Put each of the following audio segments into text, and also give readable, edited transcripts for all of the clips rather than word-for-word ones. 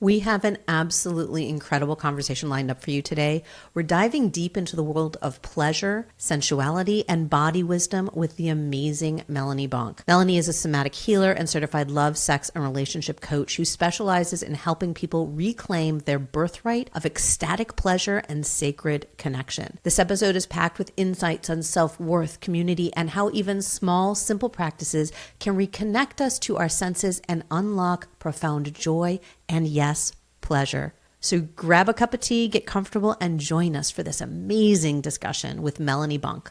We have an absolutely incredible conversation lined up for you today. We're diving deep into the world of pleasure, sensuality, and body wisdom with the amazing Melanie Bonk. Melanie is a somatic healer and certified love, sex, and relationship coach who specializes in helping people reclaim their birthright of ecstatic pleasure and sacred connection. This episode is packed with insights on self-worth, community, and how even small, simple practices can reconnect us to our senses and unlock profound joy and, yes, pleasure. So grab a cup of tea, get comfortable, and join us for this amazing discussion with Melanie Bonk.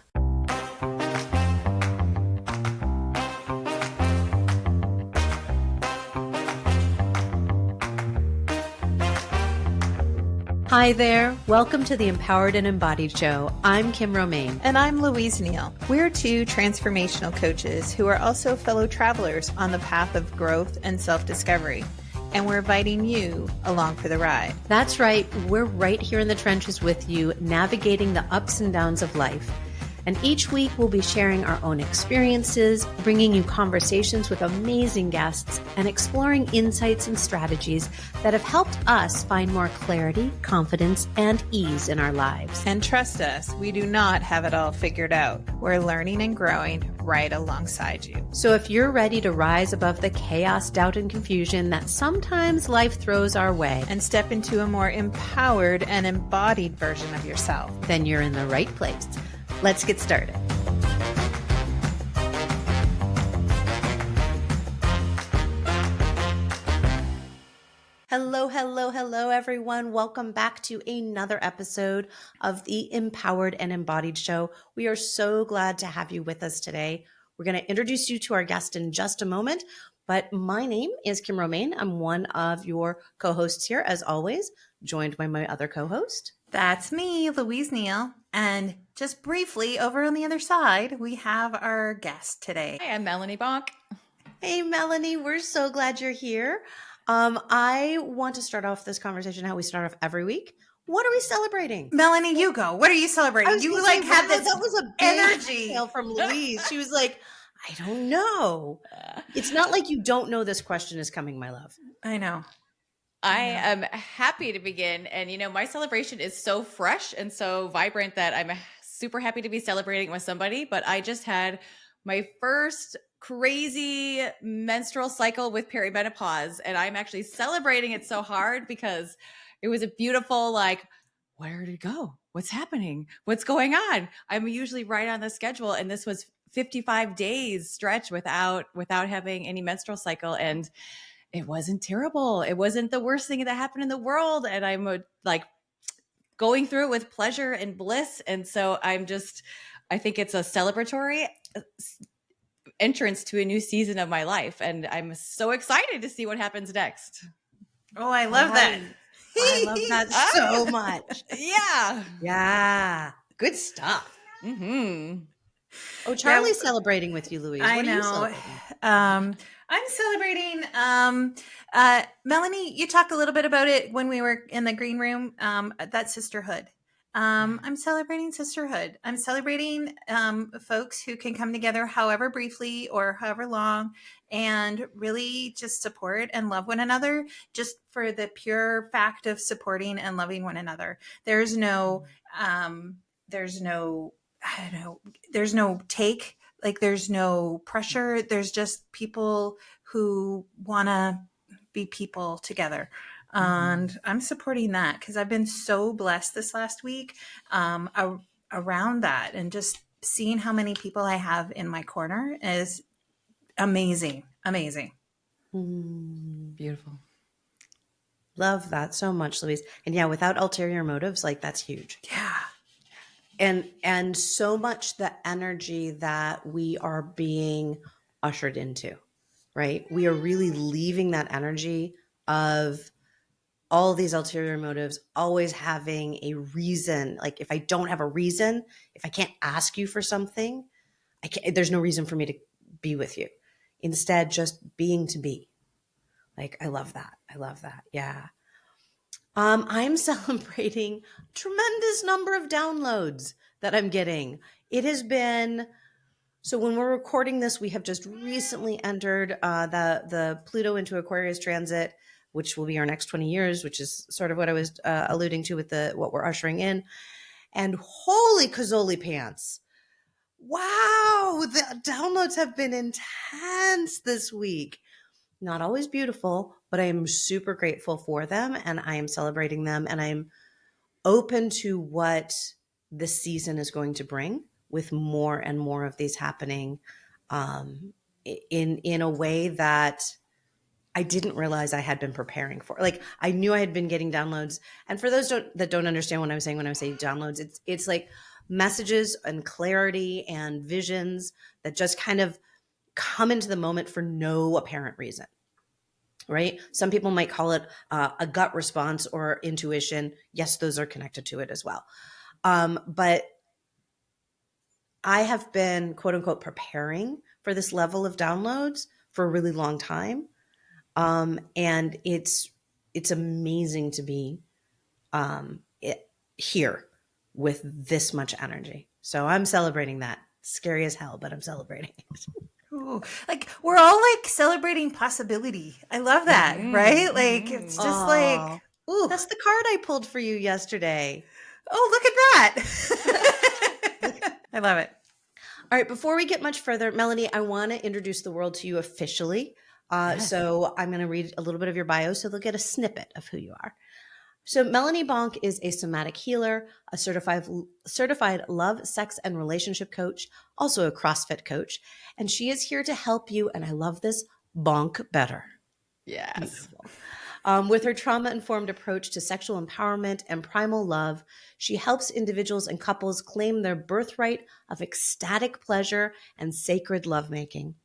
Hi there. Welcome to the Empowered and Embodied Show. I'm Kim Romaine. And I'm Louise Neal. We're two transformational coaches who are also fellow travelers on the path of growth and self-discovery. And we're inviting you along for the ride. That's right. We're right here in the trenches with you, navigating the ups and downs of life. And each week we'll be sharing our own experiences, bringing you conversations with amazing guests, and exploring insights and strategies that have helped us find more clarity, confidence, and ease in our lives. And trust us, we do not have it all figured out. We're learning and growing right alongside you. So if you're ready to rise above the chaos, doubt, and confusion that sometimes life throws our way, and step into a more empowered and embodied version of yourself, then you're in the right place. Let's get started. Hello, everyone. Welcome back to another episode of the Empowered and Embodied Show. We are so glad to have you with us today. We're going to introduce you to our guest in just a moment, but my name is Kim Romaine. I'm one of your co-hosts here, as always, joined by my other co-host. That's me, Louise Neal. And just briefly, over on the other side, we have our guest today. Hi, I'm Melanie Bonk. Hey, Melanie. We're so glad you're here. I want to start off this conversation how we start off every week. What are we celebrating? Melanie, you go. What are you celebrating? You had this that was a big energy from Louise. She was like, I don't know. It's not like you don't know this question is coming, my love. I know. I am happy to begin. And, my celebration is so fresh and so vibrant that I'm super happy to be celebrating with somebody. But I just had my first crazy menstrual cycle with perimenopause. And I'm actually celebrating it so hard because it was a beautiful, where did it go? What's happening? What's going on? I'm usually right on the schedule. And this was 55 days stretch without having any menstrual cycle. And it wasn't terrible. It wasn't the worst thing that happened in the world. And I'm going through it with pleasure and bliss. And so I think it's a celebratory entrance to a new season of my life. And I'm so excited to see what happens next. Oh, I love that. I love that so much. Yeah. Yeah. Good stuff. Mm-hmm. Oh, Charlie's celebrating with you, Louise. I know. I'm celebrating. Melanie, you talked a little bit about it when we were in the green room. That sisterhood. I'm celebrating sisterhood. I'm celebrating folks who can come together however briefly or however long and really just support and love one another just for the pure fact of supporting and loving one another. There's no take, there's no pressure. There's just people who want to be people together. And I'm supporting that because I've been so blessed this last week around that. And just seeing how many people I have in my corner is amazing. Amazing. Beautiful. Love that so much, Louise. And yeah, without ulterior motives, that's huge. Yeah. And so much the energy that we are being ushered into, right? We are really leaving that energy of all these ulterior motives, always having a reason. If I don't have a reason, if I can't ask you for something, there's no reason for me to be with you. Instead, just being to be. I love that. I love that. Yeah. I'm celebrating a tremendous number of downloads that I'm getting. It has been, so when we're recording this, we have just recently entered the Pluto into Aquarius transit. which will be our next 20 years, which is sort of what I was alluding to with what we're ushering in. And holy cazoli pants. Wow, the downloads have been intense this week. Not always beautiful, but I am super grateful for them, and I am celebrating them, and I'm open to what this season is going to bring, with more and more of these happening in a way that I didn't realize I had been preparing for. Like, I knew I had been getting downloads. And for those that don't understand what I'm saying when I say downloads, it's like messages and clarity and visions that just kind of come into the moment for no apparent reason, right? Some people might call it a gut response or intuition. Yes, those are connected to it as well. But I have been, quote unquote, preparing for this level of downloads for a really long time. And it's amazing to be here with this much energy. So I'm celebrating that. Scary as hell, but I'm celebrating it. Ooh, like we're all like celebrating possibility. I love that, right? Like it's just like, ooh, that's the card I pulled for you yesterday. Oh, look at that. I love it. All right, before we get much further, Melanie, I want to introduce the world to you officially. Yes. So I'm going to read a little bit of your bio so they'll get a snippet of who you are. So Melanie Bonk is a somatic healer, a certified love, sex, and relationship coach, also a CrossFit coach. And she is here to help you, and I love this, bonk better. Yes. Beautiful. With her trauma-informed approach to sexual empowerment and primal love, she helps individuals and couples claim their birthright of ecstatic pleasure and sacred lovemaking.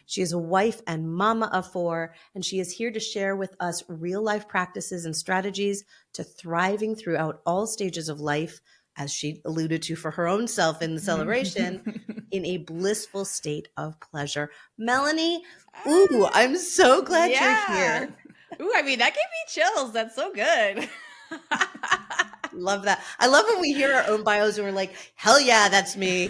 She is a wife and mama of 4, and she is here to share with us real-life practices and strategies to thriving throughout all stages of life, as she alluded to for her own self in the celebration, in a blissful state of pleasure. Melanie, ooh, I'm so glad you're here. Ooh, I mean, that gave me chills. That's so good. Love that. I love when we hear our own bios and we're like, hell yeah, that's me.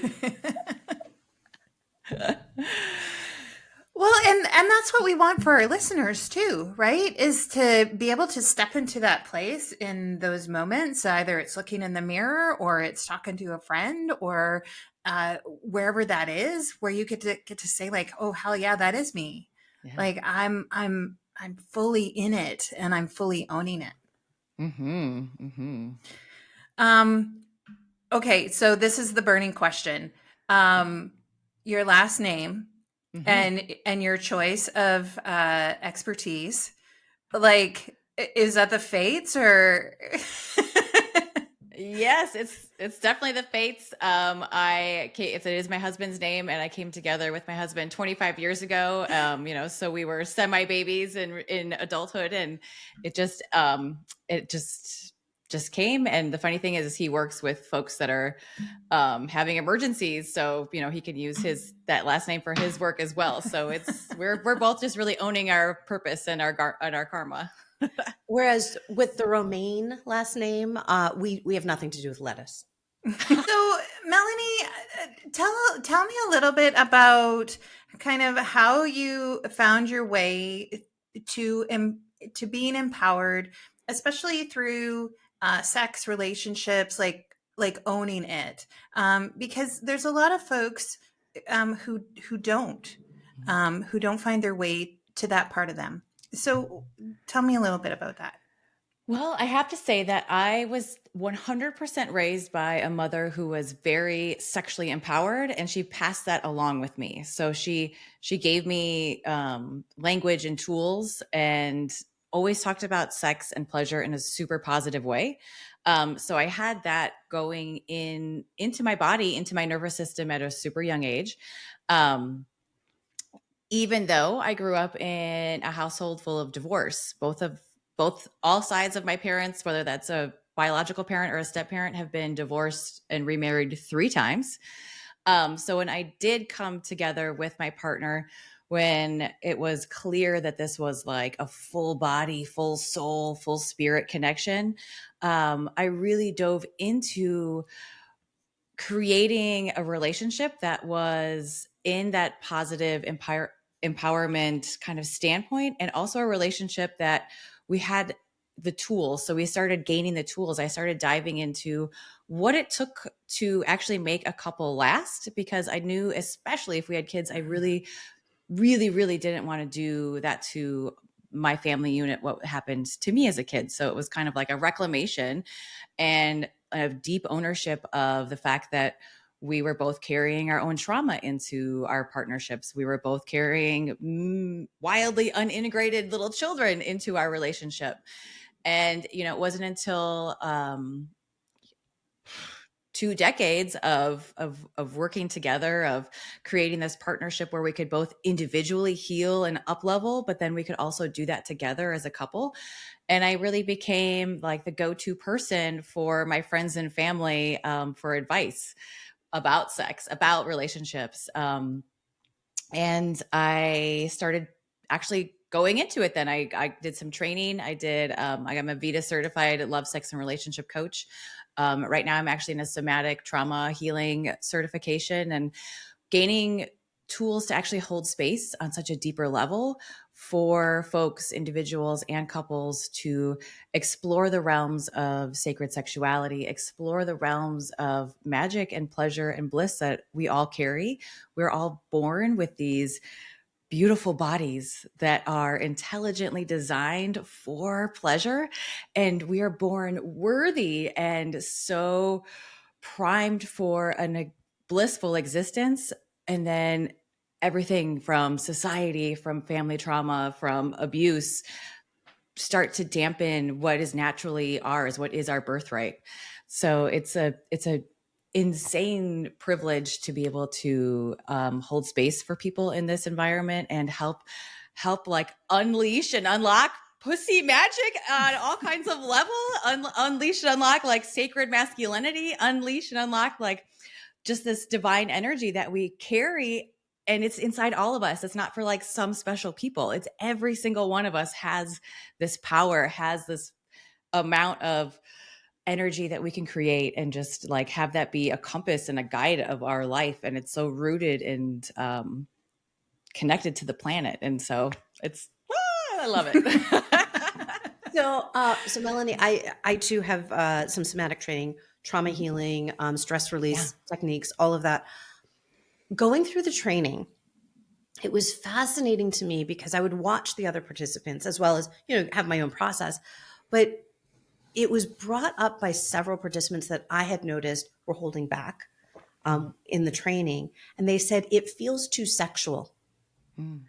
Well, and that's what we want for our listeners too, right? Is to be able to step into that place in those moments. Either it's looking in the mirror, or it's talking to a friend, or wherever that is, where you get to say like, "Oh, hell yeah, that is me." Yeah. Like I'm fully in it, and I'm fully owning it. Mm-hmm. Mm-hmm. Okay, so this is the burning question. Your last name. Mm-hmm. And your choice of expertise, like, is that the fates or? Yes, it's definitely the fates. It is my husband's name, and I came together with my husband 25 years ago. So we were semi babies in adulthood, and it just came. And the funny thing is he works with folks that are having emergencies, so he can use that last name for his work as well. So we're both just really owning our purpose and our karma. Whereas with the Romaine last name, we have nothing to do with lettuce. So Melanie, tell me a little bit about kind of how you found your way to being empowered, especially through sex, relationships, like owning it, because there's a lot of folks who don't find their way to that part of them. So tell me a little bit about that. Well, I have to say that I was 100% raised by a mother who was very sexually empowered, and she passed that along with me. So she gave me language and tools, and always talked about sex and pleasure in a super positive way. So I had that going into my body, into my nervous system at a super young age. Even though I grew up in a household full of divorce, all sides of my parents, whether that's a biological parent or a step parent, have been divorced and remarried 3 times. So when I did come together with my partner, when it was clear that this was like a full body, full soul, full spirit connection, I really dove into creating a relationship that was in that positive empowerment kind of standpoint, and also a relationship that we had the tools. So we started gaining the tools. I started diving into what it took to actually make a couple last, because I knew, especially if we had kids, I really, really, really didn't want to do that to my family unit, what happened to me as a kid. So it was kind of like a reclamation and a deep ownership of the fact that we were both carrying our own trauma into our partnerships. We were both carrying wildly unintegrated little children into our relationship. And, it wasn't until 2 decades of working together, of creating this partnership where we could both individually heal and up level, but then we could also do that together as a couple. And I really became like the go-to person for my friends and family for advice about sex, about relationships. And I started actually going into it. Then I did some training. I'm a Vita certified love, sex, and relationship coach. Right now I'm actually in a somatic trauma healing certification and gaining tools to actually hold space on such a deeper level for folks, individuals, and couples to explore the realms of sacred sexuality, explore the realms of magic and pleasure and bliss that we all carry. We're all born with these beautiful bodies that are intelligently designed for pleasure, and we are born worthy and so primed for a blissful existence. And then everything from society, from family trauma, from abuse start to dampen what is naturally ours, what is our birthright. So it's a insane privilege to be able to hold space for people in this environment and help like unleash and unlock pussy magic on all kinds of level, unleash and unlock like sacred masculinity, unleash and unlock like just this divine energy that we carry. And it's inside all of us. It's not for like some special people. It's every single one of us has this power, has this amount of energy that we can create, and just like have that be a compass and a guide of our life. And it's so rooted and connected to the planet. And so I love it. So Melanie, I too have some somatic training, trauma healing, stress release techniques, all of that. Going through the training, it was fascinating to me because I would watch the other participants as well as, have my own process. But it was brought up by several participants that I had noticed were holding back in the training. And they said, it feels too sexual. Mm.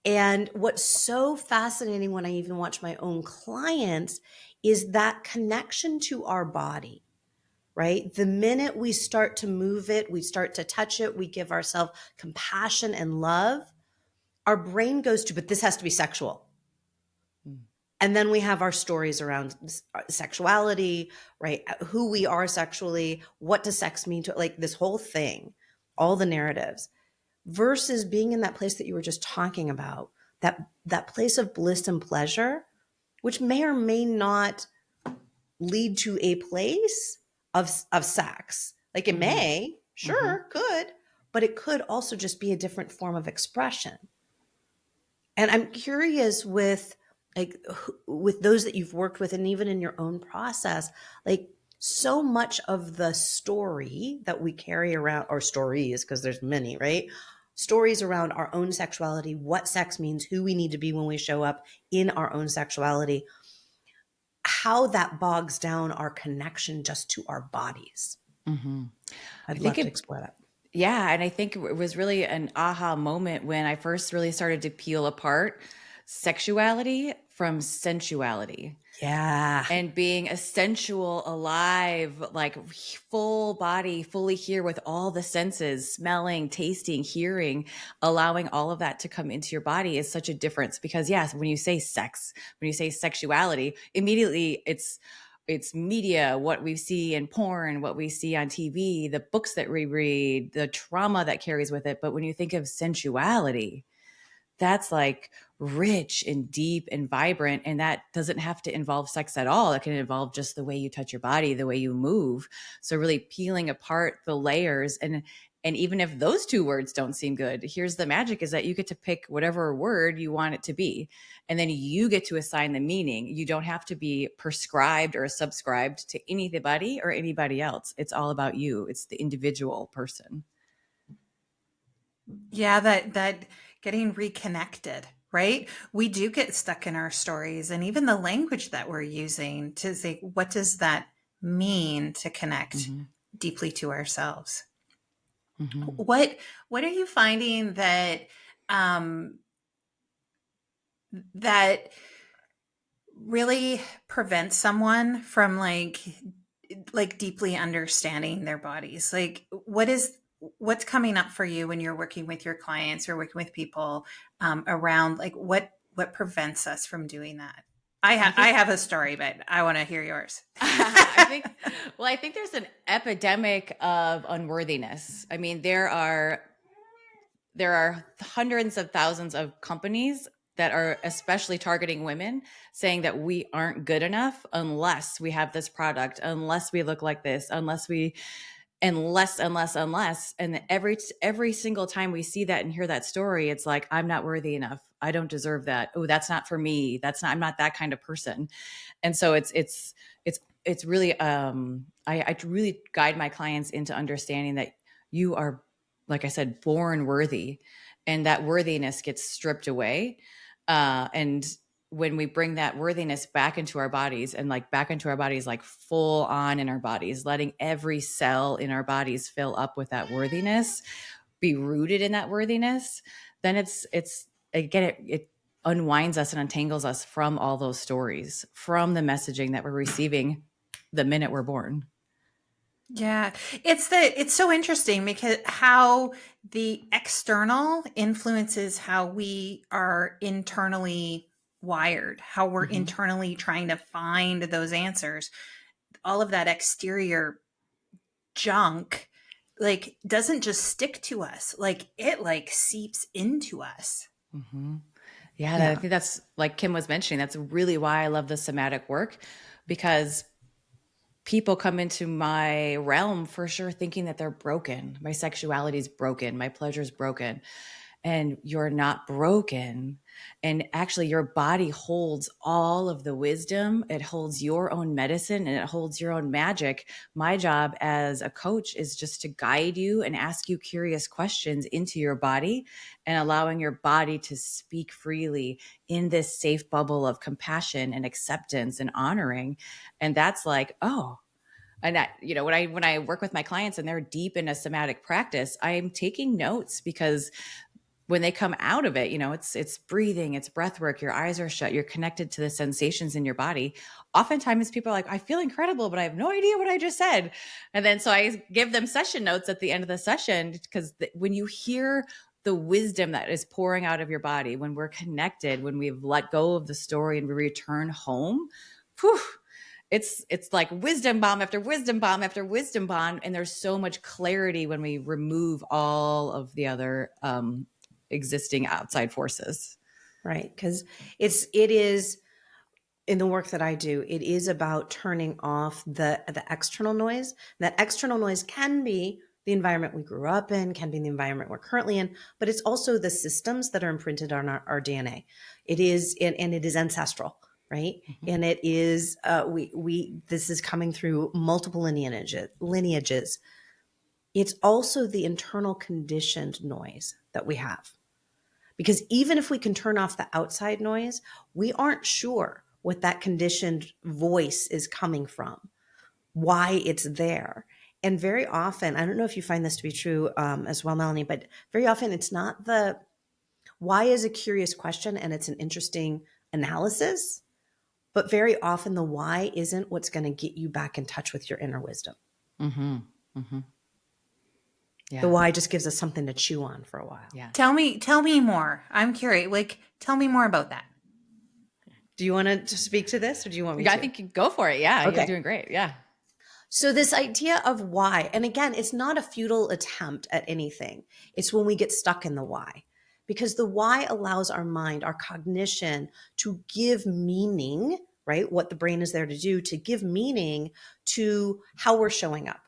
And what's so fascinating when I even watch my own clients is that connection to our body, right? The minute we start to move it, we start to touch it, we give ourselves compassion and love, our brain goes to, but this has to be sexual. And then we have our stories around sexuality, right? Who we are sexually, what does sex mean to, like this whole thing, all the narratives, versus being in that place that you were just talking about, that place of bliss and pleasure, which may or may not lead to a place of sex. Like it may, sure, could, but it could also just be a different form of expression. And I'm curious with those that you've worked with, and even in your own process, like so much of the story that we carry around, or stories, because there's many, right? Stories around our own sexuality, what sex means, who we need to be when we show up in our own sexuality, how that bogs down our connection just to our bodies. Mm-hmm. I'd love to explore that. Yeah. And I think it was really an aha moment when I first really started to peel apart sexuality from sensuality. Yeah. And being a sensual, alive, like full body, fully here with all the senses, smelling, tasting, hearing, allowing all of that to come into your body is such a difference. Because yes, when you say sex, when you say sexuality, immediately it's media, what we see in porn, what we see on TV, the books that we read, the trauma that carries with it. But when you think of sensuality, that's like rich and deep and vibrant. And that doesn't have to involve sex at all. It can involve just the way you touch your body, the way you move. So really peeling apart the layers. And And even if those two words don't seem good, here's the magic, is that you get to pick whatever word you want it to be. And then you get to assign the meaning. You don't have to be prescribed or subscribed to anybody or anybody else. It's all about you. It's the individual person. Yeah, that getting reconnected, right? We do get stuck in our stories, and even the language that we're using to say, what does that mean to connect deeply to ourselves? What are you finding that that really prevents someone from like deeply understanding their bodies? Like, what's coming up for you when you're working with your clients or working with people around like what prevents us from doing that? I have a story, but I want to hear yours. I think there's an epidemic of unworthiness. I mean, there are hundreds of thousands of companies that are especially targeting women, saying that we aren't good enough unless we have this product, unless we look like this, unless. And every single time we see that and hear that story, it's like, I'm not worthy enough. I don't deserve that. Oh, that's not for me. I'm not that kind of person. And so it's really, I really guide my clients into understanding that you are, like I said, born worthy, and that worthiness gets stripped away. And when we bring that worthiness back into our bodies, and like back into our bodies, like full on in our bodies, letting every cell in our bodies fill up with that worthiness, be rooted in that worthiness, then it unwinds us and untangles us from all those stories, from the messaging that we're receiving the minute we're born. Yeah, it's so interesting because how the external influences how we are internally wired, how we're internally trying to find those answers. All of that exterior junk like doesn't just stick to us, like it like seeps into us. Yeah, I think that's, like Kim was mentioning, that's really why I love the somatic work, because people come into my realm for sure thinking that they're broken. My sexuality is broken. My pleasure is broken. And you're not broken. And actually, your body holds all of the wisdom. It holds your own medicine and it holds your own magic. My job as a coach is just to guide you and ask you curious questions into your body, and allowing your body to speak freely in this safe bubble of compassion and acceptance and honoring. And that's like, oh, and that, when I work with my clients and they're deep in a somatic practice, I'm taking notes, because when they come out of it, it's breathing, it's breath work, your eyes are shut, you're connected to the sensations in your body. Oftentimes people are like, I feel incredible, but I have no idea what I just said. And then so I give them session notes at the end of the session, because when you hear the wisdom that is pouring out of your body, when we're connected, when we've let go of the story and we return home, whew, it's like wisdom bomb after wisdom bomb after wisdom bomb. And there's so much clarity when we remove all of the other existing outside forces. Right. Because it is in the work that I do, it is about turning off the external noise. That external noise can be the environment we grew up in, can be the environment we're currently in, but it's also the systems that are imprinted on our DNA. It is, and it is ancestral, right? And it is, this is coming through multiple lineages. It's also the internal conditioned noise that we have. Because even if we can turn off the outside noise, we aren't sure what that conditioned voice is coming from, why it's there. And very often, I don't know if you find this to be true as well, Melanie, but very often it's not the why is a curious question and it's an interesting analysis, but very often the why isn't what's going to get you back in touch with your inner wisdom. Yeah. The why just gives us something to chew on for a while. Yeah. Tell me more. I'm curious. Like, tell me more about that. Do you want to speak to this, or do you want me to? I think you go for it. Yeah. Okay. You're doing great. Yeah. So this idea of why, and again, it's not a futile attempt at anything. It's when we get stuck in the why, because the why allows our mind, our cognition, to give meaning, right? What the brain is there to do, to give meaning to how we're showing up.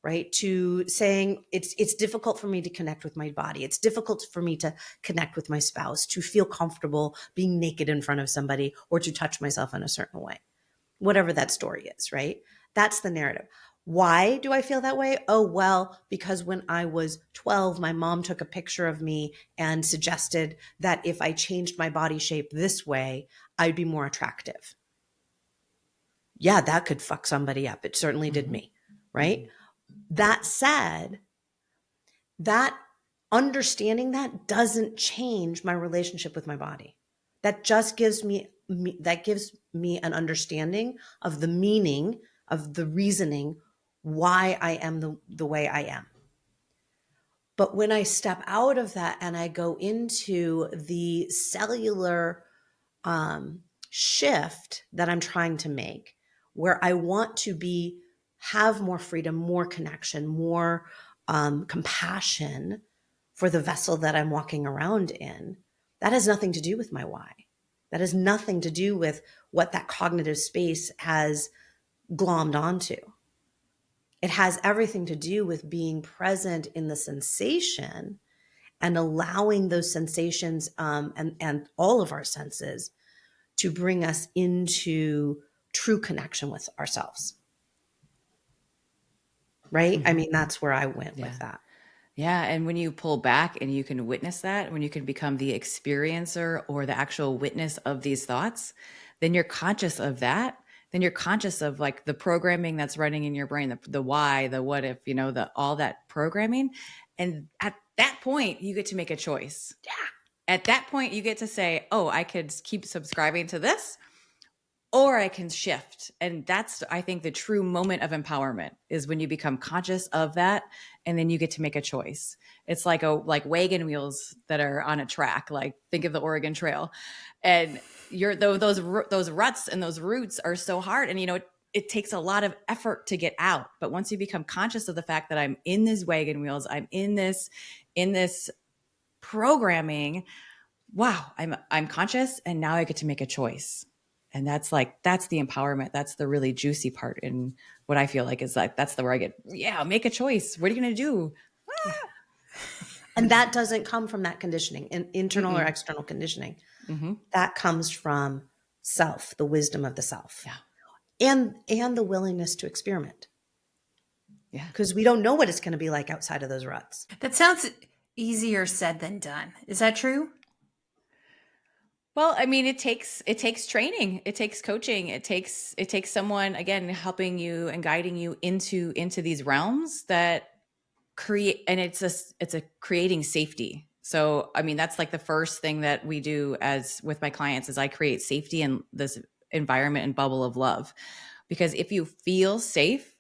right? To saying it's difficult for me to connect with my body. It's difficult for me to connect with my spouse, to feel comfortable being naked in front of somebody, or to touch myself in a certain way. Whatever that story is, right? That's the narrative. Why do I feel that way? Oh, well, because when I was 12, my mom took a picture of me and suggested that if I changed my body shape this way, I'd be more attractive. Yeah, that could fuck somebody up. It certainly did me, right? That said, that understanding that doesn't change my relationship with my body. That just gives me an understanding of the meaning of the reasoning why I am the way I am. But when I step out of that and I go into the cellular shift that I'm trying to make, where I want to have more freedom, more connection, more compassion for the vessel that I'm walking around in, that has nothing to do with my why. That has nothing to do with what that cognitive space has glommed onto. It has everything to do with being present in the sensation and allowing those sensations and all of our senses to bring us into true connection with ourselves. Right? I mean, that's where I went with that. Yeah. And when you pull back and you can witness that, when you can become the experiencer or the actual witness of these thoughts, then you're conscious of that. Then you're conscious of like the programming that's running in your brain, the why, the what if, all that programming. And at that point, you get to make a choice. Yeah. At that point, you get to say, oh, I could keep subscribing to this, or I can shift. And that's, I think, the true moment of empowerment is when you become conscious of that, and then you get to make a choice. It's like wagon wheels that are on a track. Like think of the Oregon Trail, and those ruts and those roots are so hard. And it takes a lot of effort to get out. But once you become conscious of the fact that I'm in these wagon wheels, I'm in this programming. Wow, I'm conscious, and now I get to make a choice. And that's the empowerment. That's the really juicy part. And what I feel like is like, that's where I get, make a choice. What are you going to do? And that doesn't come from that conditioning, internal or external conditioning. That comes from self, the wisdom of the self, and the willingness to experiment. Yeah, because we don't know what it's going to be like outside of those ruts. That sounds easier said than done. Is that true? Well, I mean, it takes training, it takes coaching, it takes someone, again, helping you and guiding you into these realms that create, and it's a creating safety. So, I mean, that's like the first thing that we do with my clients is I create safety in this environment and bubble of love. Because if you feel safe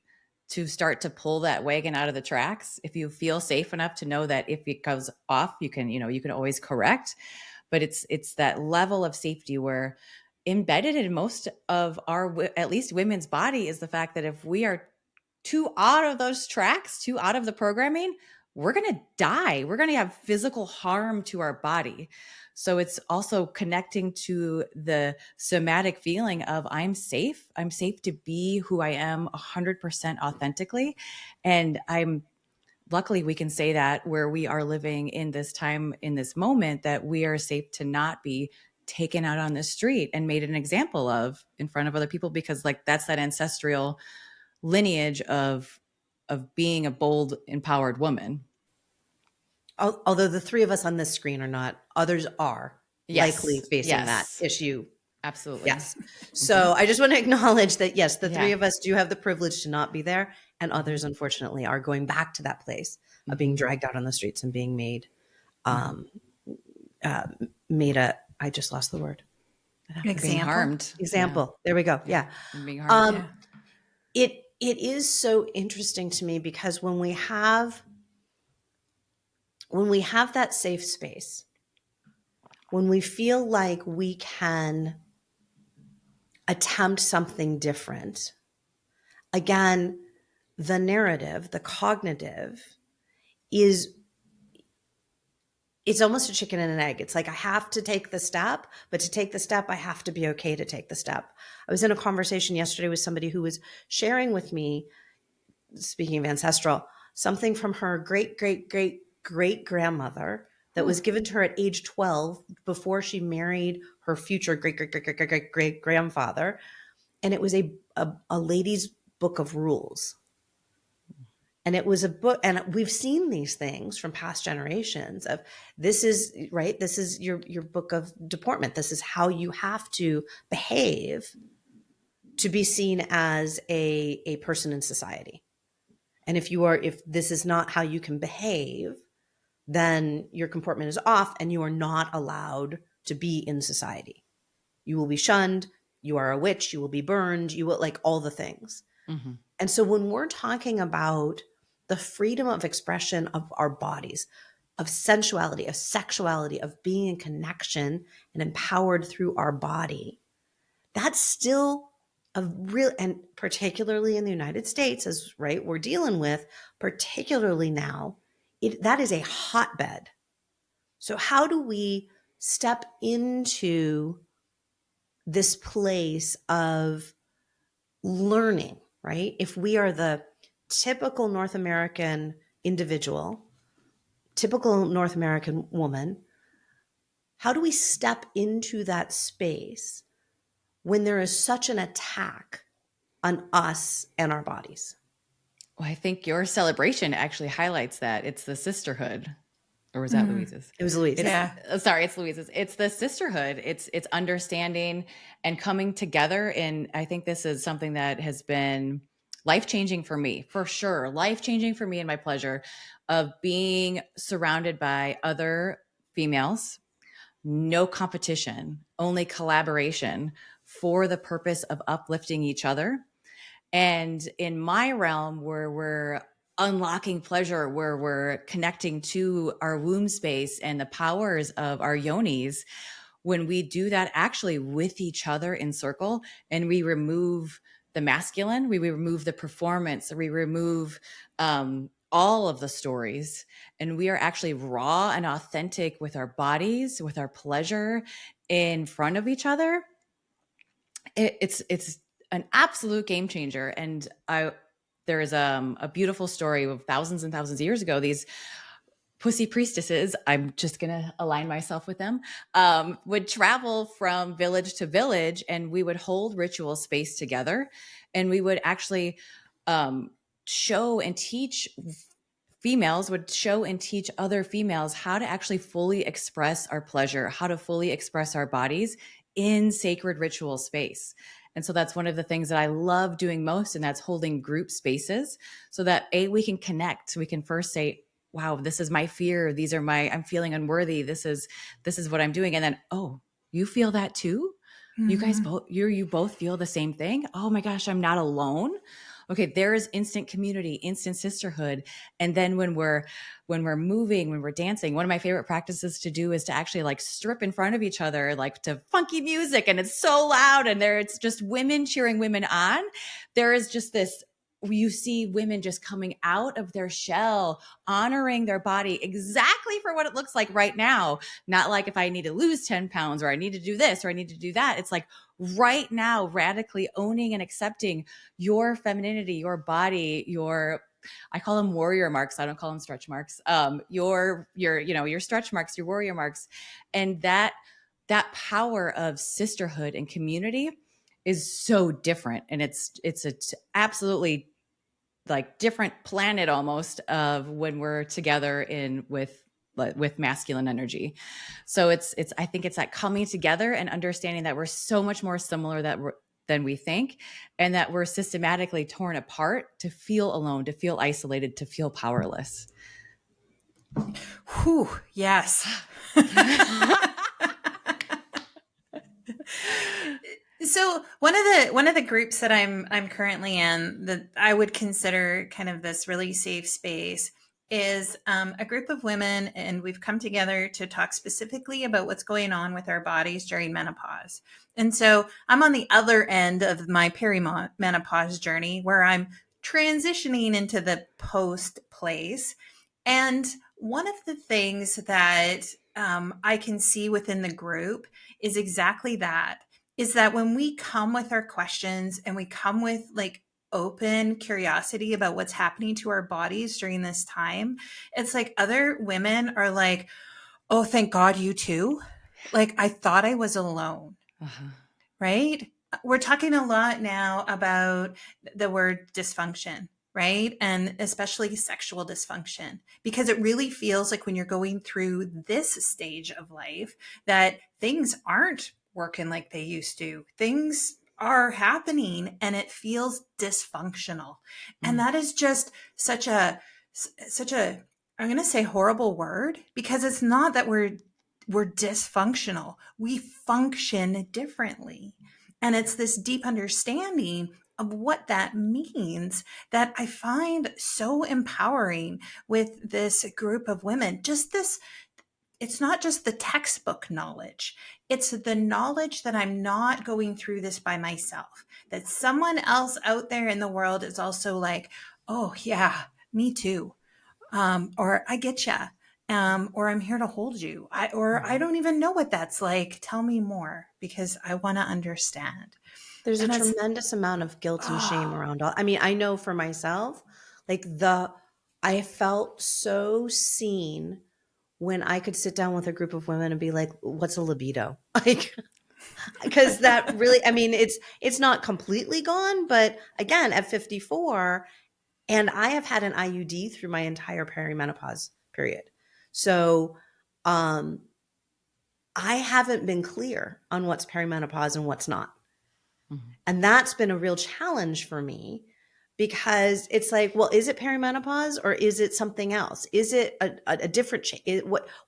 to start to pull that wagon out of the tracks, if you feel safe enough to know that if it goes off, you can always correct. But it's that level of safety where embedded in most of our, at least women's body, is the fact that if we are too out of those tracks, too out of the programming, we're going to die. We're going to have physical harm to our body. So it's also connecting to the somatic feeling of I'm safe. I'm safe to be who I am 100% authentically. And luckily, we can say that where we are living in this time, in this moment, that we are safe to not be taken out on the street and made an example of in front of other people, because that's that ancestral lineage of being a bold, empowered woman. Although the three of us on this screen are not, others are likely facing that issue. Absolutely. Yes. So I just want to acknowledge that, yes, the three of us do have the privilege to not be there. And others, unfortunately, are going back to that place of being dragged out on the streets and being made I just lost the word. Being harmed. Example. Yeah. There we go. Yeah. Being harmed. It is so interesting to me because when we have that safe space, when we feel like we can attempt something different, again, the narrative, the cognitive it's almost a chicken and an egg. It's like, I have to take the step, but to take the step, I have to be okay to take the step. I was in a conversation yesterday with somebody who was sharing with me speaking of ancestral, something from her great, great, great, great grandmother that was given to her at age 12 before she married her future great, great, great, great, great, great, great grandfather. And it was a lady's book of rules. And it was a book, and we've seen these things from past generations of this is right. This is your book of deportment. This is how you have to behave to be seen as a person in society. And if this is not how you can behave, then your comportment is off and you are not allowed to be in society. You will be shunned. You are a witch. You will be burned. You will, like, all the things. Mm-hmm. And so when we're talking about the freedom of expression of our bodies, of sensuality, of sexuality, of being in connection and empowered through our body, that's still a real, and particularly in the United States, as right we're dealing with, particularly now, that is a hotbed. So how do we step into this place of learning, right? If we are the typical North American individual, typical North American woman, how do we step into that space when there is such an attack on us and our bodies? Well, I think your celebration actually highlights that. It's the sisterhood. Or was that Louise's? It was Louise. Sorry, it's Louise's. It's the sisterhood. It's understanding and coming together. And I think this is something that has been life-changing for me, for sure. Life-changing for me and my pleasure of being surrounded by other females. No competition, only collaboration for the purpose of uplifting each other. And in my realm, where we're unlocking pleasure, where we're connecting to our womb space and the powers of our yonis, when we do that actually with each other in circle, and we remove the masculine, we remove the performance, we remove all of the stories, and we are actually raw and authentic with our bodies, with our pleasure in front of each other, it's an absolute game changer. And there is a beautiful story of thousands and thousands of years ago. These pussy priestesses, I'm just going to align myself with them, would travel from village to village, and we would hold ritual space together. And we would actually show and teach females would show and teach other females how to actually fully express our pleasure, how to fully express our bodies in sacred ritual space. And so that's one of the things that I love doing most, and that's holding group spaces so that we can connect. So we can first say, wow, this is my fear. I'm feeling unworthy. This is what I'm doing. And then, oh, you feel that too? Mm-hmm. You guys you both feel the same thing? Oh my gosh, I'm not alone. Okay, there is instant community, instant sisterhood. And then when we're moving, when we're dancing, one of my favorite practices to do is to actually like strip in front of each other, like to funky music, and it's so loud, and it's just women cheering women on. There is just this, you see women just coming out of their shell, honoring their body exactly for what it looks like right now. Not like if I need to lose 10 pounds or I need to do this or I need to do that. It's like right now, radically owning and accepting your femininity, your body, I call them warrior marks. I don't call them stretch marks. Your stretch marks, your warrior marks. And that power of sisterhood and community is so different. And it's absolutely like different planet almost of when we're together with masculine energy. So I think it's that coming together and understanding that we're so much more similar than we think, and that we're systematically torn apart to feel alone, to feel isolated, to feel powerless. Whew, yes. So one of the groups that I'm currently in that I would consider kind of this really safe space is a group of women, and we've come together to talk specifically about what's going on with our bodies during menopause. And so I'm on the other end of my perimenopause journey, where I'm transitioning into the post place. And one of the things that I can see within the group is exactly that, is that when we come with our questions and we come with like open curiosity about what's happening to our bodies during this time, it's like other women are like, oh, thank God you too. Like, I thought I was alone. Uh-huh. Right? We're talking a lot now about the word dysfunction, right? And especially sexual dysfunction, because it really feels like when you're going through this stage of life that things aren't working like they used to. Things are happening and it feels dysfunctional. And that is just such a I'm going to say horrible word, because it's not that we're dysfunctional. We function differently. And it's this deep understanding of what that means that I find so empowering with this group of women. Just this, it's not just the textbook knowledge. It's the knowledge that I'm not going through this by myself, that someone else out there in the world is also like, oh yeah, me too. Or I get ya. Or I'm here to hold you. I don't even know what that's like. Tell me more, because I want to understand. There's a And it's, tremendous amount of guilt and shame around all. I mean, I know for myself, like I felt so seen when I could sit down with a group of women and be like, what's a libido? Like, because that really, I mean, it's not completely gone, but again, at 54, and I have had an IUD through my entire perimenopause period. So, I haven't been clear on what's perimenopause and what's not. Mm-hmm. And that's been a real challenge for me, because it's like, well, is it perimenopause or is it something else? Is it a different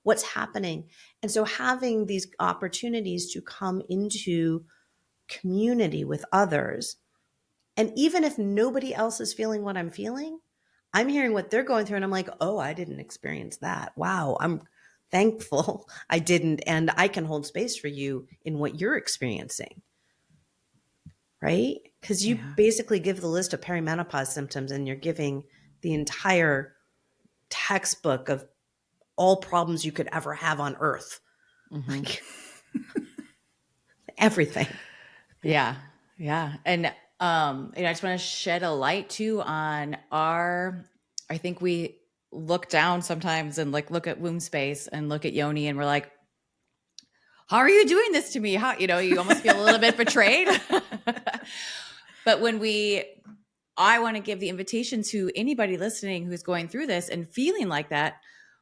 what's happening? And so having these opportunities to come into community with others, and even if nobody else is feeling what I'm feeling, I'm hearing what they're going through and I'm like, oh, I didn't experience that. Wow, I'm thankful I didn't. And I can hold space for you in what you're experiencing. Right? Because you basically give the list of perimenopause symptoms and you're giving the entire textbook of all problems you could ever have on earth. Mm-hmm. Like, everything. Yeah. Yeah. And, I just want to shed a light too on I think we look down sometimes and like look at womb space and look at yoni and we're like, how are you doing this to me? How, you almost feel a little bit betrayed. But I want to give the invitation to anybody listening who's going through this and feeling like that,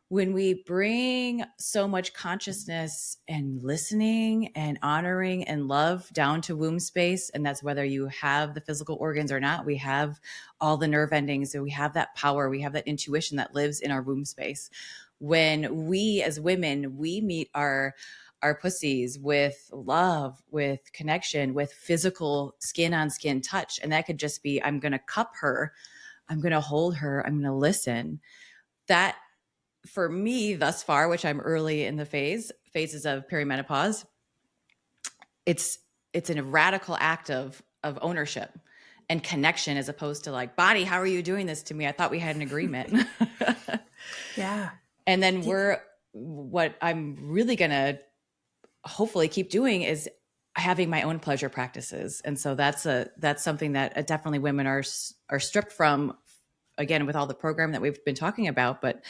when we bring so much consciousness and listening and honoring and love down to womb space, and that's whether you have the physical organs or not, we have all the nerve endings and we have that power, we have that intuition that lives in our womb space. When we as women, we meet our pussies with love, with connection, with physical skin on skin touch. And that could just be, I'm going to cup her, I'm going to hold her, I'm going to listen. That, for me thus far, which I'm early in the phases of perimenopause, it's a radical act of ownership and connection, as opposed to like, body, how are you doing this to me? I thought we had an agreement. yeah. And then what I'm really going to hopefully keep doing is having my own pleasure practices. And so that's something that definitely women are stripped from, again, with all the program that we've been talking about, but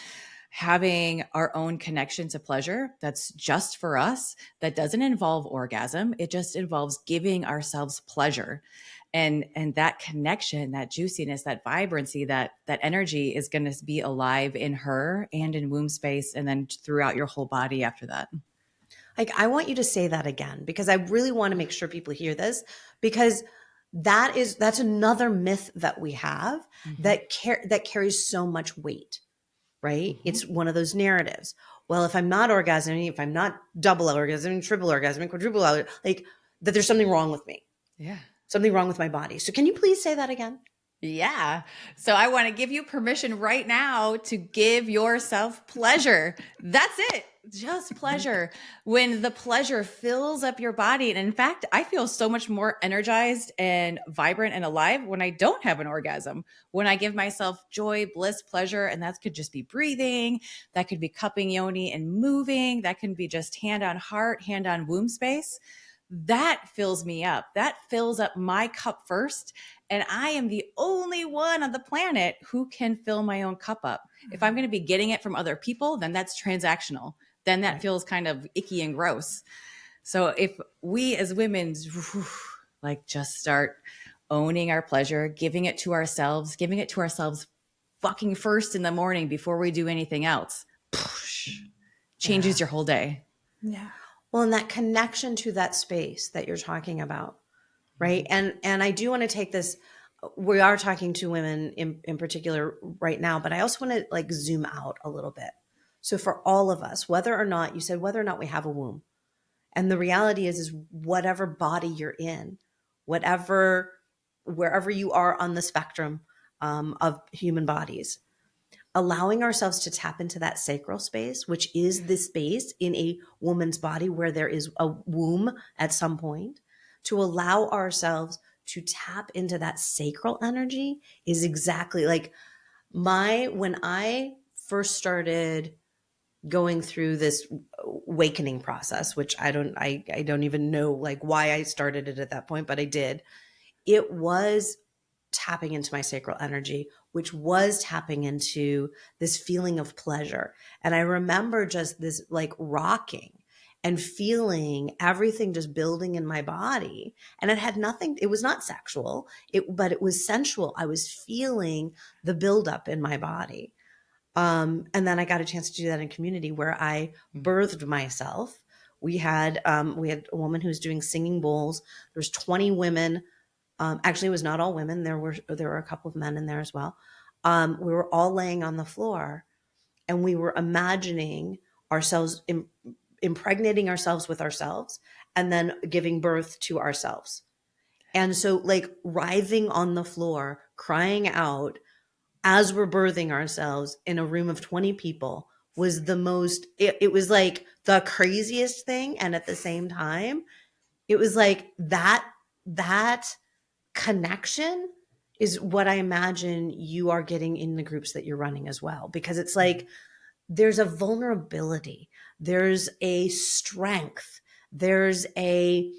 having our own connection to pleasure that's just for us, that doesn't involve orgasm. It just involves giving ourselves pleasure. And that connection, that juiciness, that vibrancy, that energy is going to be alive in her and in womb space, and then throughout your whole body after that. Like, I want you to say that again, because I really want to make sure people hear this, because that's another myth that we have that carries so much weight, right? Mm-hmm. It's one of those narratives. Well, if I'm not orgasming, if I'm not double orgasming, triple orgasming, quadruple, like, that there's something wrong with me. Yeah. Something wrong with my body. So can you please say that again? Yeah. So I want to give you permission right now to give yourself pleasure. That's it. Just pleasure. When the pleasure fills up your body. And in fact, I feel so much more energized and vibrant and alive when I don't have an orgasm, when I give myself joy, bliss, pleasure. And that could just be breathing. That could be cupping yoni and moving. That can be just hand on heart, hand on womb space. That fills me up. That fills up my cup first. And I am the only one on the planet who can fill my own cup up. If I'm going to be getting it from other people, then that's transactional. Then that feels kind of icky and gross. So if we as women like just start owning our pleasure, giving it to ourselves fucking first in the morning before we do anything else, changes your whole day. Yeah. Well, and that connection to that space that you're talking about, right? And I do want to take this, we are talking to women in particular right now, but I also want to like zoom out a little bit. So for all of us, whether or not, you said whether or not we have a womb, and the reality is whatever body you're in, wherever you are on the spectrum of human bodies, allowing ourselves to tap into that sacral space, which is the space in a woman's body where there is a womb at some point, to allow ourselves to tap into that sacral energy is exactly like when I first started going through this awakening process, which I don't even know like why I started it at that point, but I did. It was tapping into my sacral energy, which was tapping into this feeling of pleasure. And I remember just this like rocking and feeling everything just building in my body. And it had nothing, it was not sexual, but it was sensual. I was feeling the buildup in my body. And then I got a chance to do that in community where I birthed myself. We had a woman who was doing singing bowls. There was 20 women. Actually, it was not all women. There were a couple of men in there as well. We were all laying on the floor, and we were imagining ourselves, impregnating ourselves with ourselves, and then giving birth to ourselves. And so, like writhing on the floor, crying out as we're birthing ourselves in a room of 20 people was it was like the craziest thing. And at the same time, it was like that connection is what I imagine you are getting in the groups that you're running as well, because it's like there's a vulnerability, there's a strength, there's a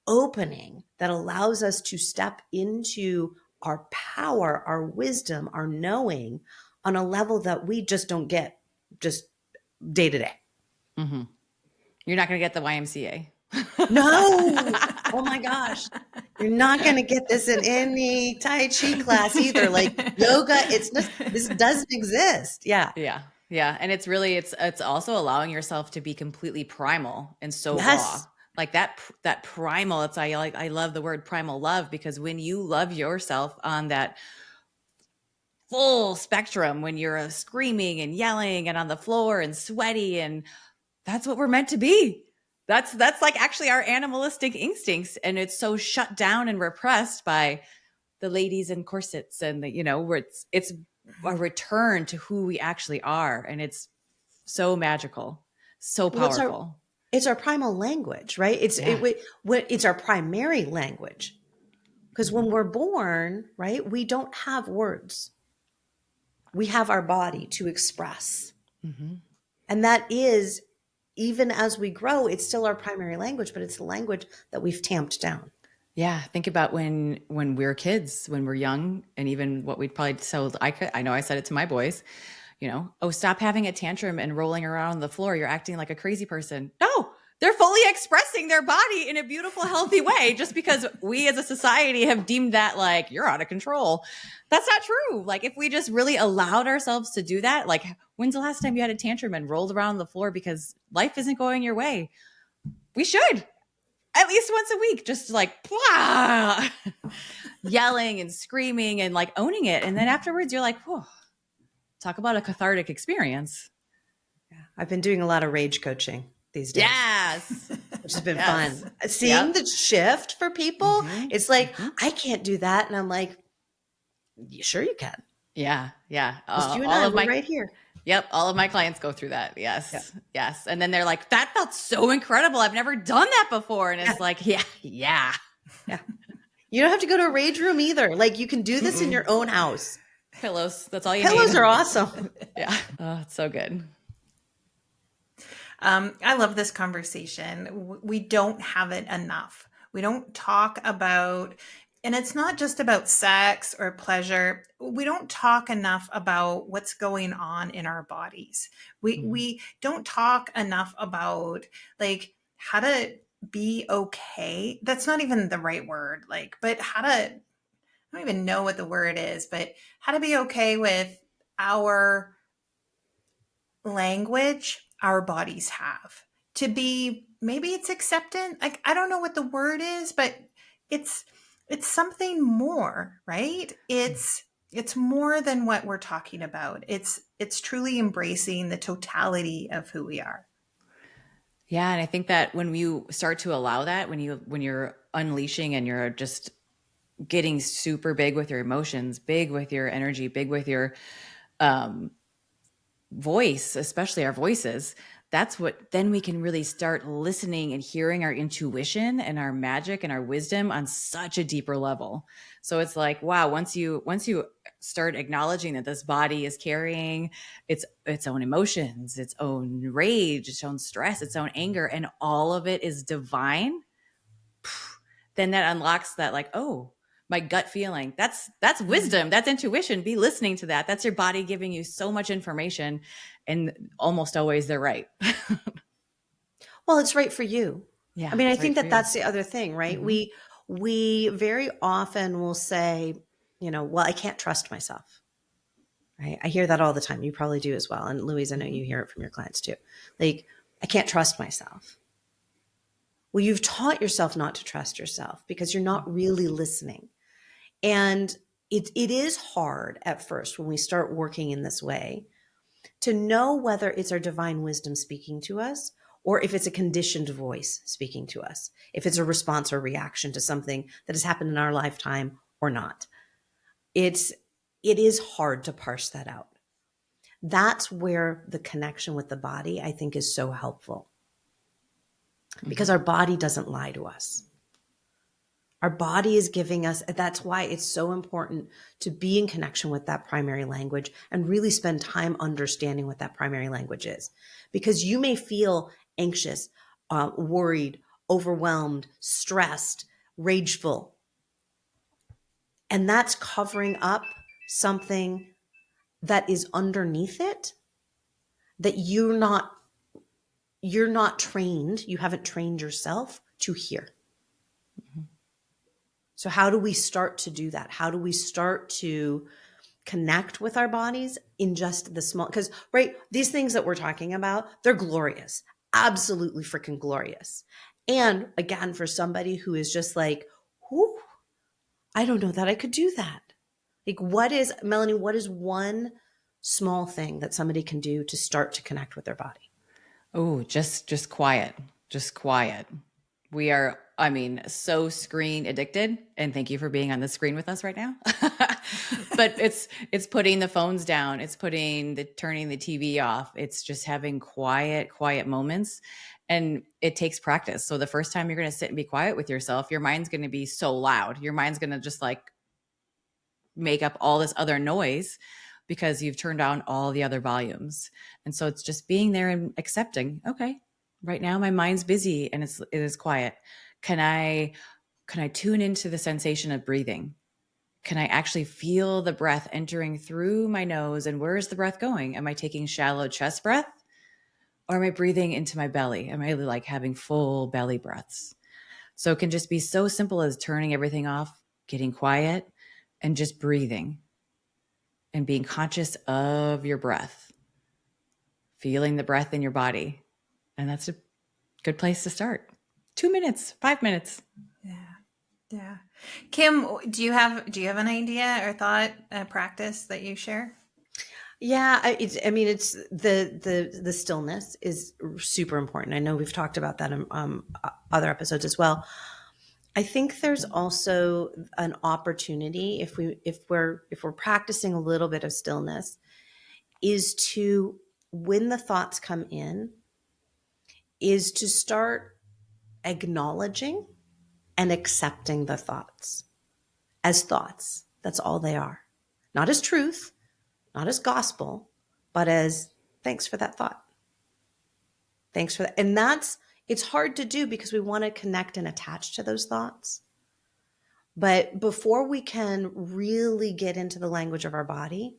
opening that allows us to step into our power, our wisdom, our knowing on a level that we just don't get just day to day. Mm-hmm. You're not going to get the YMCA. No. Oh my gosh. You're not going to get this in any Tai Chi class either. Like yoga, this doesn't exist. Yeah. Yeah. Yeah. And it's really, it's also allowing yourself to be completely primal and so Yes. raw. Like that primal, I love the word primal love, because when you love yourself on that full spectrum, when you're screaming and yelling and on the floor and sweaty, and that's what we're meant to be. That's like actually our animalistic instincts. And it's so shut down and repressed by the ladies in corsets and where it's a return to who we actually are. And it's so magical, so powerful. It's our primal language, right? It's our primary language. Because when we're born, right, we don't have words. We have our body to express. Mm-hmm. And that is, even as we grow, it's still our primary language, but it's the language that we've tamped down. Yeah. Think about when we're kids, when we're young, and even what we'd probably tell, I know I said it to my boys, oh, stop having a tantrum and rolling around on the floor. You're acting like a crazy person. No, they're fully expressing their body in a beautiful, healthy way, just because we as a society have deemed that like you're out of control. That's not true. Like if we just really allowed ourselves to do that, like when's the last time you had a tantrum and rolled around the floor because life isn't going your way? We should. At least once a week, just like blah, yelling and screaming and like owning it. And then afterwards you're like, whoa, talk about a cathartic experience. Yeah. I've been doing a lot of rage coaching these days. Yes. Which has been fun. Seeing the shift for people, it's like, I can't do that. And I'm like, sure you can. Yeah. Yeah. Just you and I, we're right here. Yep. All of my clients go through that. Yes. Yep. Yes. And then they're like, that felt so incredible. I've never done that before. And it's like, yeah. You don't have to go to a rage room either. Like you can do this in your own house. Pillows. That's all you need. Pillows are awesome. Yeah. Oh, it's so good. I love this conversation. We don't have it enough. We don't talk about And it's not just about sex or pleasure. We don't talk enough about what's going on in our bodies. We don't talk enough about like how to be okay. That's not even the right word. Like, but how to, I don't even know what the word is, but how to be okay with our language our bodies have. To be, maybe it's acceptance. Like, I don't know what the word is, but it's it's something more, right? It's more than what we're talking about. It's truly embracing the totality of who we are. Yeah, and I think that when you start to allow that, when you're unleashing and you're just getting super big with your emotions, big with your energy, big with your um, voice, especially our voices, that's what then we can really start listening and hearing our intuition and our magic and our wisdom on such a deeper level. So it's like, wow, once you start acknowledging that this body is carrying its own emotions, its own rage, its own stress, its own anger, and all of it is divine, then that unlocks that, like, oh, my gut feeling, that's wisdom, that's intuition. Be listening to that. That's your body giving you so much information, and almost always they're right. Well, it's right for you. I Yeah, mean, I it's right think for that you. that's the other thing, right? Mhm. We very often will say, well, I can't trust myself. Right? I hear that all the time. You probably do as well. And Louise, I know you hear it from your clients too. Like, I can't trust myself. Well, you've taught yourself not to trust yourself because you're not really listening. And it is hard at first when we start working in this way to know whether it's our divine wisdom speaking to us or if it's a conditioned voice speaking to us, if it's a response or reaction to something that has happened in our lifetime or not. It is hard to parse that out. That's where the connection with the body, I think, is so helpful because Mhm. our body doesn't lie to us. Our body is giving us, that's why it's so important to be in connection with that primary language and really spend time understanding what that primary language is. Because you may feel anxious, worried, overwhelmed, stressed, rageful. And that's covering up something that is underneath it that you're not trained, you haven't trained yourself to hear. So how do we start to do that? How do we start to connect with our bodies in just the small, because right, these things that we're talking about, they're glorious, absolutely freaking glorious. And again, for somebody who is just like, whoo, I don't know that I could do that. Like, Melanie, what is one small thing that somebody can do to start to connect with their body? Oh, just quiet. Just quiet. We are, I mean, so screen addicted, and thank you for being on the screen with us right now. But it's putting the phones down, it's turning the TV off. It's just having quiet moments. And it takes practice. So the first time you're going to sit and be quiet with yourself, your mind's going to be so loud. Your mind's going to just like make up all this other noise because you've turned down all the other volumes. And so it's just being there and accepting, okay, right now my mind's busy and it is quiet. Can I tune into the sensation of breathing? Can I actually feel the breath entering through my nose, and where is the breath going? Am I taking shallow chest breath, or am I breathing into my belly? Am I like having full belly breaths? So it can just be so simple as turning everything off, getting quiet, and just breathing and being conscious of your breath, feeling the breath in your body. And that's a good place to start. 2 minutes, 5 minutes. Yeah. Yeah. Kim, do you have an idea or thought, a practice that you share? Yeah, it's the stillness is super important. I know we've talked about that in other episodes as well. I think there's also an opportunity if we're practicing a little bit of stillness, is to, when the thoughts come in, is to start acknowledging and accepting the thoughts as thoughts. That's all they are. Not as truth, not as gospel, but as thanks for that thought. Thanks for that. And it's hard to do because we want to connect and attach to those thoughts. But before we can really get into the language of our body,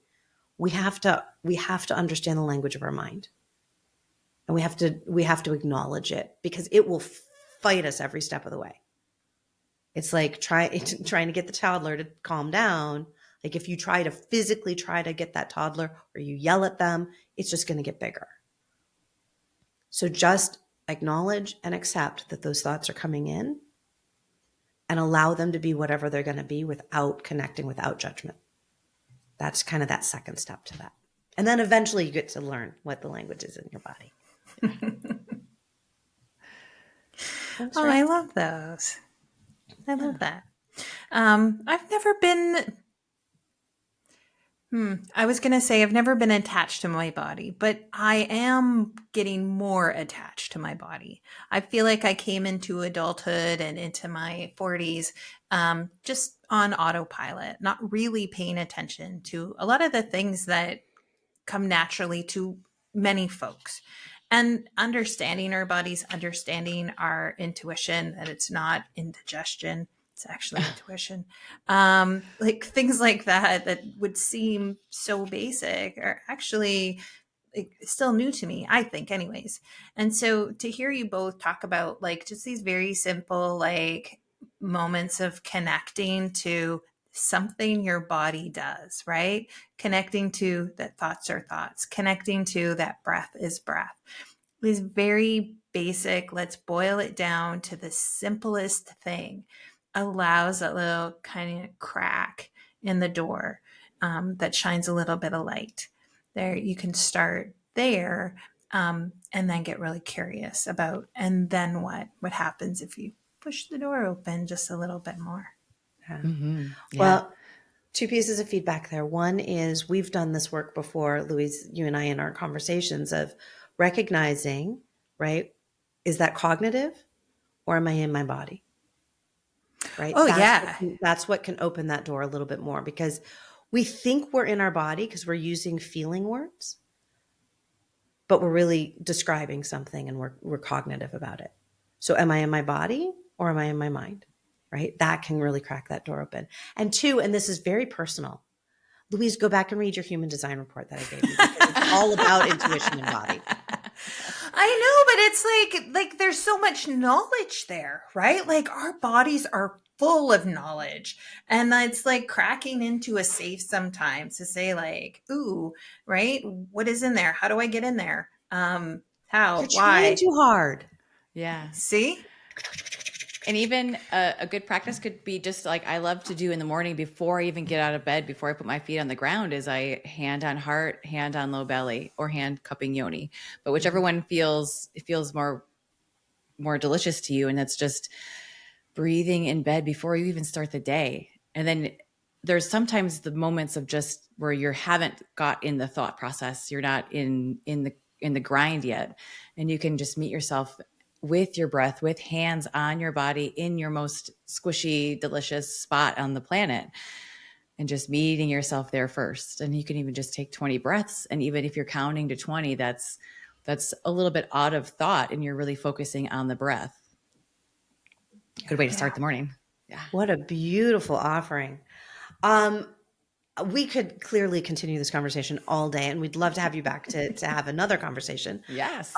we have to understand the language of our mind. And we have to acknowledge it, because it will fight us every step of the way. It's like trying to get the toddler to calm down. Like if you try to physically try to get that toddler, or you yell at them, it's just going to get bigger. So just acknowledge and accept that those thoughts are coming in, and allow them to be whatever they're going to be, without connecting, without judgment. That's kind of that second step to that. And then eventually you get to learn what the language is in your body. Oh, I love those. I love that. I've never been, I was going to say I've never been attached to my body, but I am getting more attached to my body. I feel like I came into adulthood and into my 40s just on autopilot, not really paying attention to a lot of the things that come naturally to many folks. And understanding our bodies, understanding our intuition, that it's not indigestion, it's actually intuition. Like things like that would seem so basic are actually still new to me, I think, anyways. And so to hear you both talk about like just these very simple like moments of connecting to something your body does, right? Connecting to that thoughts are thoughts, connecting to that breath is breath. These very basic, let's boil it down to the simplest thing, allows that little kind of crack in the door that shines a little bit of light. There, you can start there and then get really curious about, and then what happens if you push the door open just a little bit more. Yeah. Mm-hmm. Yeah. Well, two pieces of feedback there. One is we've done this work before, Louise, you and I, in our conversations of recognizing, right? Is that cognitive, or am I in my body? Right. Oh, yeah. That's what can open that door a little bit more, because we think we're in our body because we're using feeling words, but we're really describing something, and we're cognitive about it. So am I in my body, or am I in my mind? Right? That can really crack that door open. And two, and this is very personal, Louise, go back and read your human design report that I gave you, because it's all about intuition and body. I know, but it's like there's so much knowledge there, right? Like our bodies are full of knowledge, and it's like cracking into a safe sometimes to say like, ooh, right? What is in there? How do I get in there? How? You're Why? trying too hard. Yeah. See? And even a good practice could be just like I love to do in the morning before I even get out of bed, before I put my feet on the ground, is I hand on heart, hand on low belly, or hand cupping yoni. But whichever one feels more delicious to you. And that's just breathing in bed before you even start the day. And then there's sometimes the moments of just where you haven't got in the thought process. You're not in the grind yet. And you can just meet yourself with your breath, with hands on your body in your most squishy, delicious spot on the planet, and just meeting yourself there first. And you can even just take 20 breaths. And even if you're counting to 20, that's a little bit out of thought, and you're really focusing on the breath. Good way to start the morning. Yeah. What a beautiful offering. We could clearly continue this conversation all day, and we'd love to have you back to have another conversation. Yes.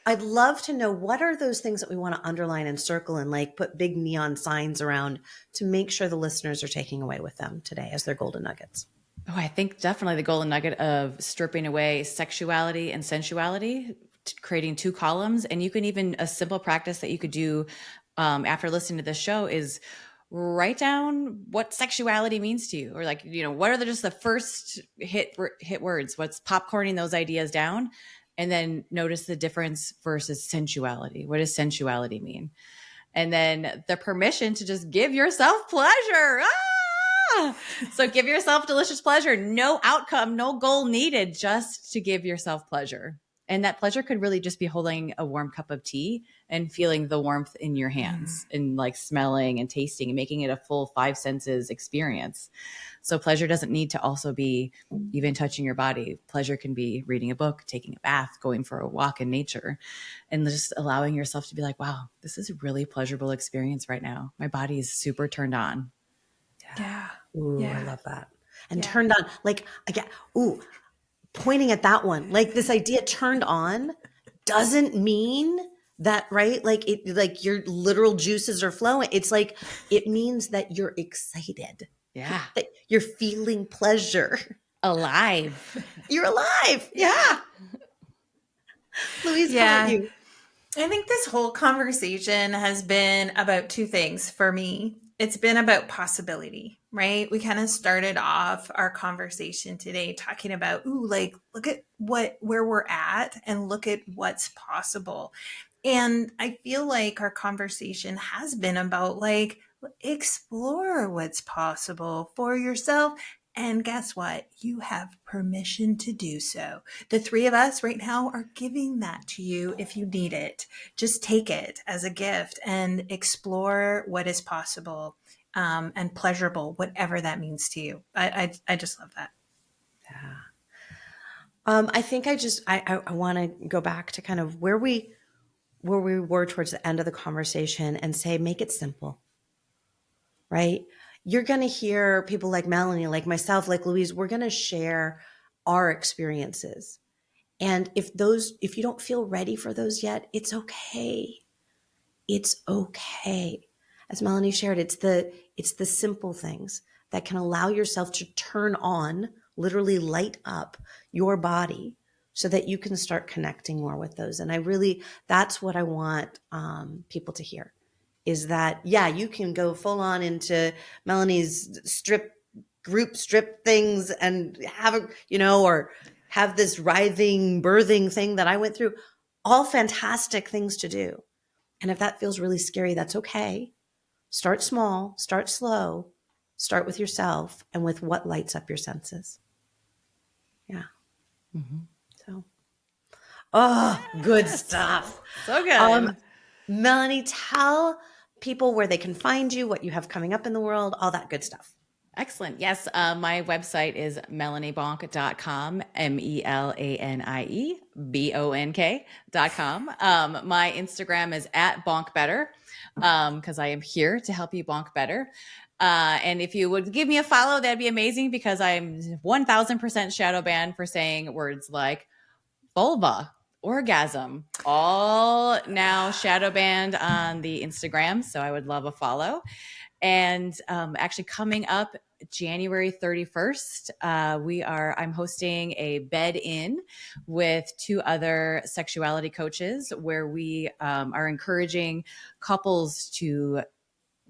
I'd love to know, what are those things that we want to underline and circle and like put big neon signs around to make sure the listeners are taking away with them today as their golden nuggets? Oh, I think definitely the golden nugget of stripping away sexuality and sensuality, creating two columns. And you can even, a simple practice that you could do after listening to this show is write down what sexuality means to you, or like, what are just the first hit words? What's popcorning those ideas down? And then notice the difference versus sensuality. What does sensuality mean? And then the permission to just give yourself pleasure. So give yourself delicious pleasure. No outcome, no goal needed, just to give yourself pleasure. And that pleasure could really just be holding a warm cup of tea and feeling the warmth in your hands and like smelling and tasting and making it a full 5 senses experience. So pleasure doesn't need to also be even touching your body. Pleasure can be reading a book, taking a bath, going for a walk in nature, and just allowing yourself to be like, wow, this is a really pleasurable experience right now. My body is super turned on. Yeah. Ooh, Yeah. I love that. And turned on, like, again, pointing at that one, like this idea turned on doesn't mean that, right? Like your literal juices are flowing. It's like, it means that you're excited. Yeah. That you're feeling pleasure. Alive. You're alive. Yeah. Louise, how about you? I think this whole conversation has been about 2 things for me. It's been about possibility, right? We kind of started off our conversation today talking about, look at where we're at and look at what's possible. And I feel like our conversation has been about like, explore what's possible for yourself. And guess what? You have permission to do so. The 3 of us right now are giving that to you if you need it. Just take it as a gift and explore what is possible and pleasurable, whatever that means to you. I just love that. Yeah. I think I want to go back to kind of where we were towards the end of the conversation and say, make it simple, right? You're going to hear people like Melanie, like myself, like Louise, we're going to share our experiences. And if you don't feel ready for those yet, it's okay. It's okay. As Melanie shared, it's the simple things that can allow yourself to turn on, literally light up your body so that you can start connecting more with those. And that's what I want people to hear, is that, yeah, you can go full on into Melanie's group strip things and or have this writhing, birthing thing that I went through. All fantastic things to do. And if that feels really scary, that's okay. Start small, start slow, start with yourself and with what lights up your senses. Yeah. So, good stuff. So good. Melanie, tell people where they can find you, what you have coming up in the world, all that good stuff. Excellent. Yes. My website is melaniebonk.com, MELANIEBONK.com. My Instagram is @bonkbetter, because I am here to help you bonk better. And if you would give me a follow, that'd be amazing, because I'm 1000% shadow banned for saying words like vulva, orgasm, all now shadow banned on the Instagram. So I would love a follow. And actually coming up January 31st, I'm hosting a bed in with 2 other sexuality coaches, where we are encouraging couples to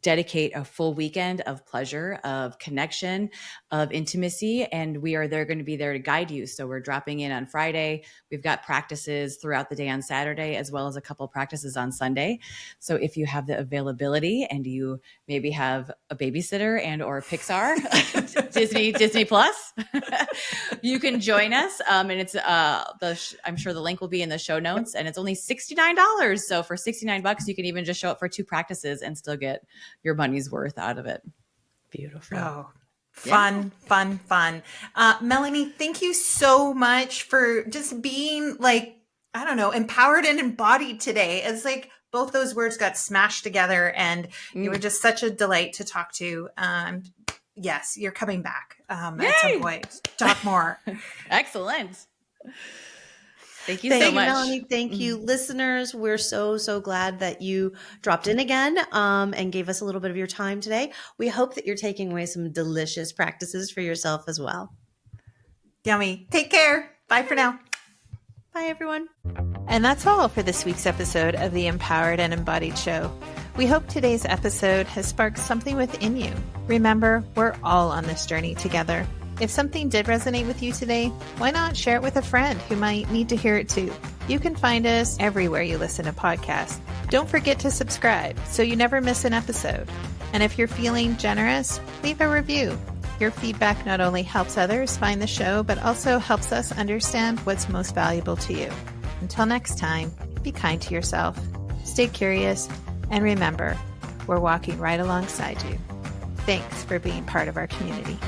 dedicate a full weekend of pleasure, of connection, of intimacy. And they're going to be there to guide you. So we're dropping in on Friday. We've got practices throughout the day on Saturday, as well as a couple practices on Sunday. So if you have the availability and you maybe have a babysitter and or Pixar, Disney Plus, you can join us. And it's I'm sure the link will be in the show notes, and it's only $69. So for $69, you can even just show up for 2 practices and still get your money's worth out of it. Beautiful. Oh, fun. Melanie, thank you so much for just being like, I don't know, empowered and embodied today. It's like both those words got smashed together, and you were just such a delight to talk to. Yes, you're coming back at some point. Talk more. Excellent. Thank you so much. Melanie. Thank you, listeners. We're so glad that you dropped in again and gave us a little bit of your time today. We hope that you're taking away some delicious practices for yourself as well. Yummy. Take care. Bye for now. Bye, everyone. And that's all for this week's episode of the Empowered and Embodied Show. We hope today's episode has sparked something within you. Remember, we're all on this journey together. If something did resonate with you today, why not share it with a friend who might need to hear it too? You can find us everywhere you listen to podcasts. Don't forget to subscribe so you never miss an episode. And if you're feeling generous, leave a review. Your feedback not only helps others find the show, but also helps us understand what's most valuable to you. Until next time, be kind to yourself. stay curious, and remember, we're walking right alongside you. Thanks for being part of our community.